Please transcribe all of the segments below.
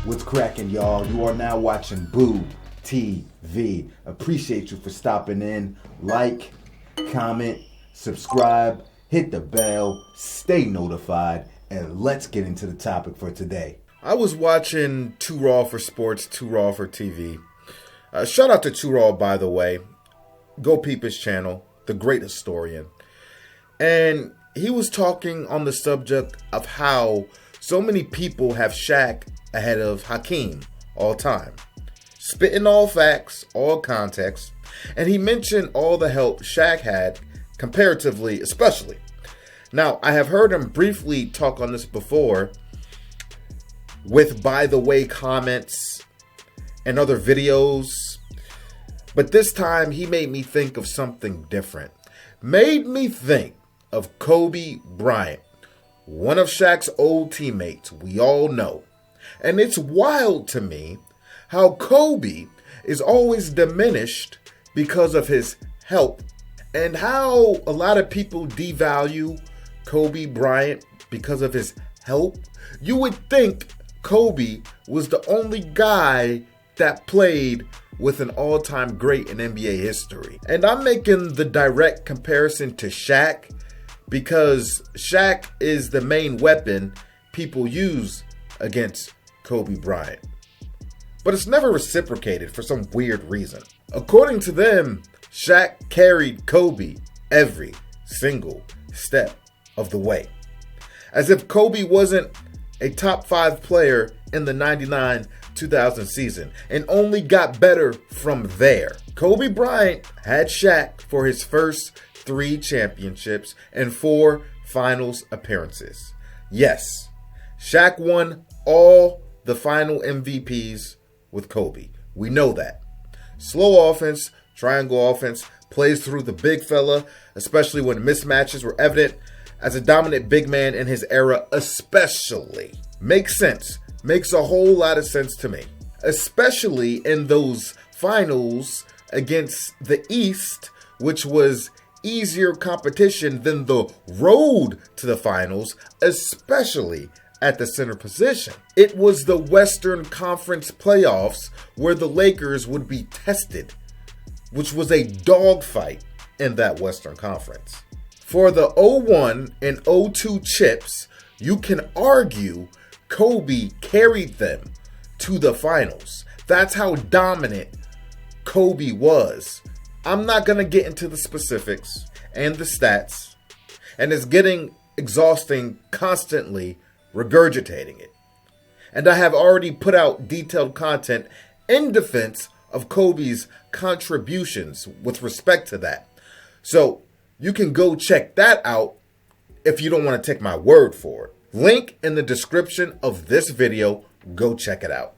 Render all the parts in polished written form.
What's cracking, y'all? You are now watching Boo TV. Appreciate you for stopping in. Like, comment, subscribe, hit the bell, stay notified, and let's get into the topic for today. I was watching Too Raw for Sports, Too Raw for TV. Shout out to Too Raw, by the way. Go peep his channel, The Great Historian. And he was talking on the subject of how so many people have Shaq ahead of Hakeem all time. Spitting all facts, all context. And he mentioned all the help Shaq had, comparatively, especially. Now, I have heard him briefly talk on this before with by the way comments and other videos. But this time he made me think of something different. Made me think of Kobe Bryant, one of Shaq's old teammates, we all know. And it's wild to me how Kobe is always diminished because of his help, and how a lot of people devalue Kobe Bryant because of his help. You would think Kobe was the only guy that played with an all-time great in NBA history. And I'm making the direct comparison to Shaq because Shaq is the main weapon people use against Kobe Bryant. But it's never reciprocated for some weird reason. According to them, Shaq carried Kobe every single step of the way. As if Kobe wasn't a top 5 player in the 99-2000 season and only got better from there. Kobe Bryant had Shaq for his first 3 championships and 4 finals appearances. Yes, Shaq won all the final MVPs with Kobe. We know that. Slow offense, triangle offense, plays through the big fella, especially when mismatches were evident, as a dominant big man in his era especially. Makes sense. Makes a whole lot of sense to me. Especially in those finals against the East, which was easier competition than the road to the finals, especially at the center position. It was the Western Conference playoffs where the Lakers would be tested, which was a dogfight in that Western Conference. For the 0-1 and 0-2 chips, you can argue Kobe carried them to the finals. That's how dominant Kobe was. I'm not going to get into the specifics and the stats, and it's getting exhausting constantly regurgitating it. And I have already put out detailed content in defense of Kobe's contributions with respect to that. So you can go check that out if you don't want to take my word for it. Link in the description of this video. Go check it out.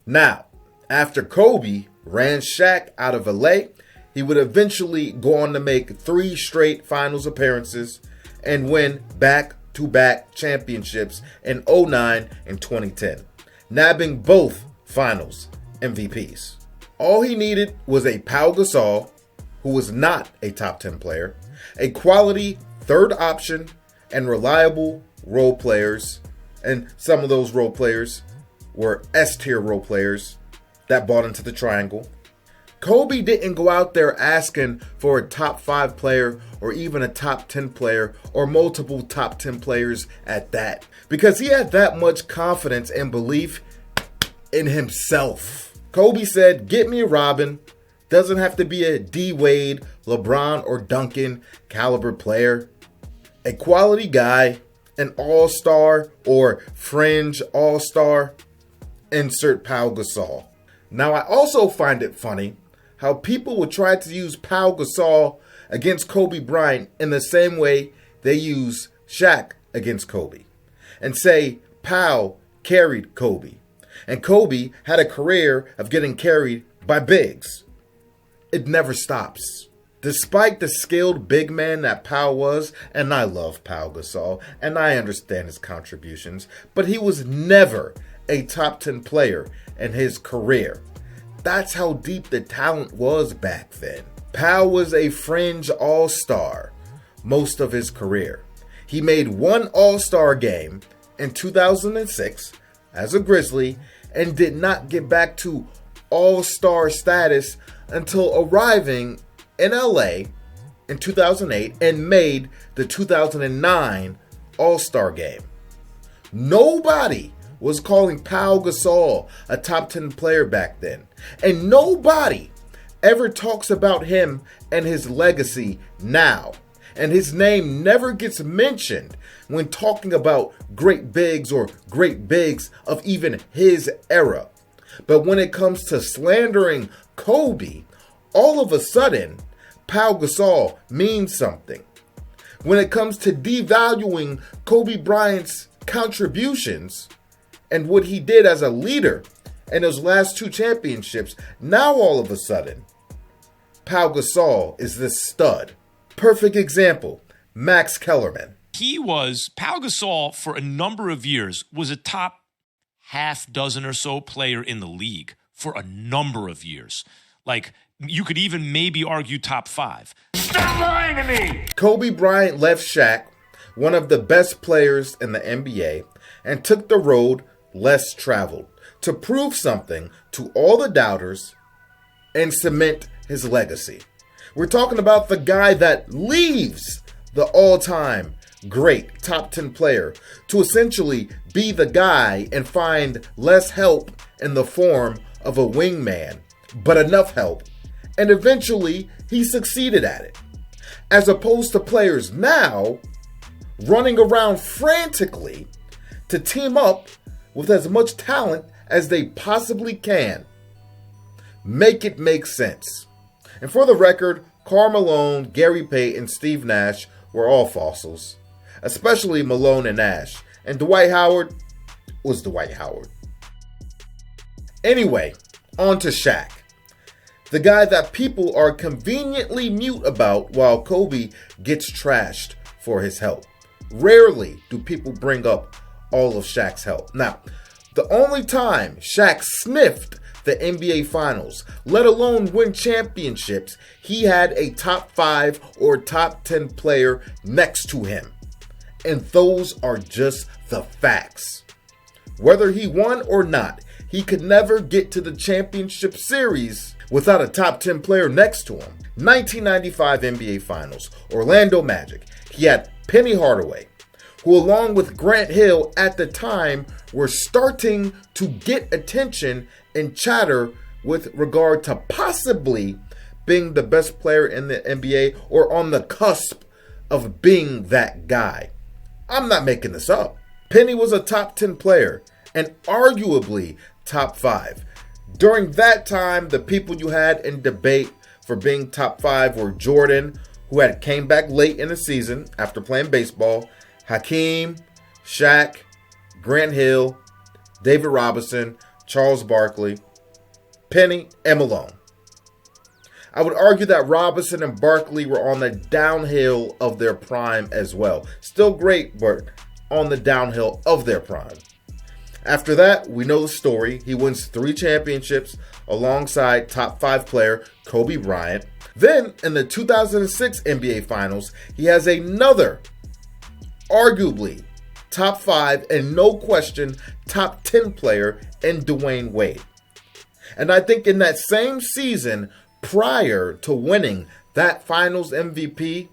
Now, after Kobe ran Shaq out of LA, he would eventually go on to make 3 straight finals appearances and win back-to-back championships in 2009 and 2010, nabbing both finals MVPs. All he needed was a Pau Gasol, who was not a top 10 player, a quality third option, and reliable role players. And some of those role players were S-tier role players that bought into the triangle. Kobe didn't go out there asking for a top 5 player or even a top 10 player or multiple top 10 players at that, because he had that much confidence and belief in himself. Kobe said, "Get me a Robin. Doesn't have to be a D Wade, LeBron, or Duncan caliber player. A quality guy, an all-star or fringe all-star. Insert Pau Gasol." Now, I also find it funny how people would try to use Pau Gasol against Kobe Bryant in the same way they use Shaq against Kobe, and say Pau carried Kobe, and Kobe had a career of getting carried by bigs. It never stops. Despite the skilled big man that Pau was, and I love Pau Gasol, and I understand his contributions, but he was never a top 10 player in his career. That's how deep the talent was back then. Pau was a fringe all-star most of his career. He made one all-star game in 2006 as a Grizzly and did not get back to all-star status until arriving in LA in 2008 and made the 2009 All-Star Game. Nobody was calling Pau Gasol a top 10 player back then, and nobody ever talks about him and his legacy now. And his name never gets mentioned when talking about great bigs or great bigs of even his era. But when it comes to slandering Kobe, all of a sudden, Pau Gasol means something. When it comes to devaluing Kobe Bryant's contributions and what he did as a leader in those last two championships, now all of a sudden, Pau Gasol is this stud. Perfect example, Max Kellerman. Pau Gasol for a number of years was a top half dozen or so player in the league for a number of years. Like, you could even maybe argue top 5. Stop lying to me! Kobe Bryant left Shaq, one of the best players in the NBA, and took the road less traveled to prove something to all the doubters and cement his legacy. We're talking about the guy that leaves the all-time great top 10 player to essentially be the guy and find less help in the form of a wingman, but enough help. And eventually he succeeded at it. As opposed to players now running around frantically to team up with as much talent as they possibly can. Make it make sense. And for the record, Karl Malone, Gary Payton, and Steve Nash were all fossils. Especially Malone and Nash. And Dwight Howard was Dwight Howard. Anyway, on to Shaq. The guy that people are conveniently mute about while Kobe gets trashed for his help. Rarely do people bring up all of Shaq's help. Now, the only time Shaq sniffed the NBA Finals, let alone win championships, he had a top 5 or top 10 player next to him. And those are just the facts. Whether he won or not, he could never get to the championship series without a top 10 player next to him. 1995 NBA Finals, Orlando Magic. He had Penny Hardaway, who along with Grant Hill at the time were starting to get attention and chatter with regard to possibly being the best player in the NBA or on the cusp of being that guy. I'm not making this up. Penny was a top 10 player and arguably top 5. During that time, the people you had in debate for being top 5 were Jordan, who had came back late in the season after playing baseball, Hakeem, Shaq, Grant Hill, David Robinson, Charles Barkley, Penny, and Malone. I would argue that Robinson and Barkley were on the downhill of their prime as well. Still great, but on the downhill of their prime. After that, we know the story. He wins 3 championships alongside top 5 player Kobe Bryant. Then, in the 2006 NBA Finals, he has another, arguably, top 5 and no question top 10 player in Dwayne Wade. And I think in that same season, prior to winning that Finals MVP,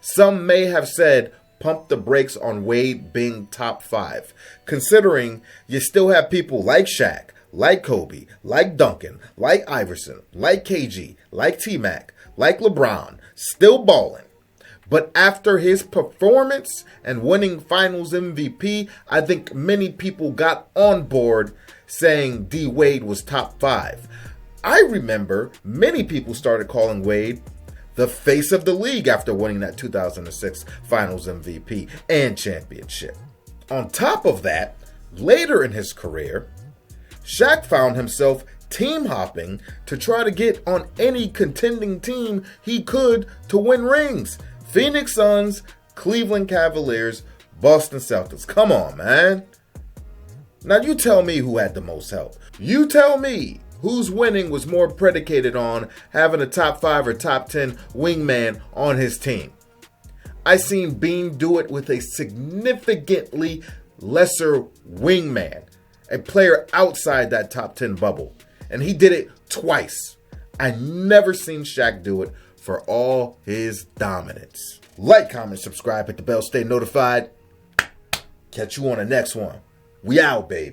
some may have said pump the brakes on Wade being top 5, considering you still have people like Shaq, like Kobe, like Duncan, like Iverson, like KG, like T-Mac, like LeBron, still balling. But after his performance and winning Finals MVP, I think many people got on board saying D. Wade was top 5. I remember many people started calling Wade the face of the league after winning that 2006 Finals MVP and championship. On top of that, later in his career, Shaq found himself team hopping to try to get on any contending team he could to win rings. Phoenix Suns, Cleveland Cavaliers, Boston Celtics. Come on, man. Now you tell me who had the most help. You tell me whose winning was more predicated on having a top 5 or top 10 wingman on his team. I seen Bean do it with a significantly lesser wingman. a player outside that top 10 bubble. And he did it twice. I never seen Shaq do it for all his dominance. Like, comment, subscribe, hit the bell, stay notified. Catch you on the next one. We out, baby.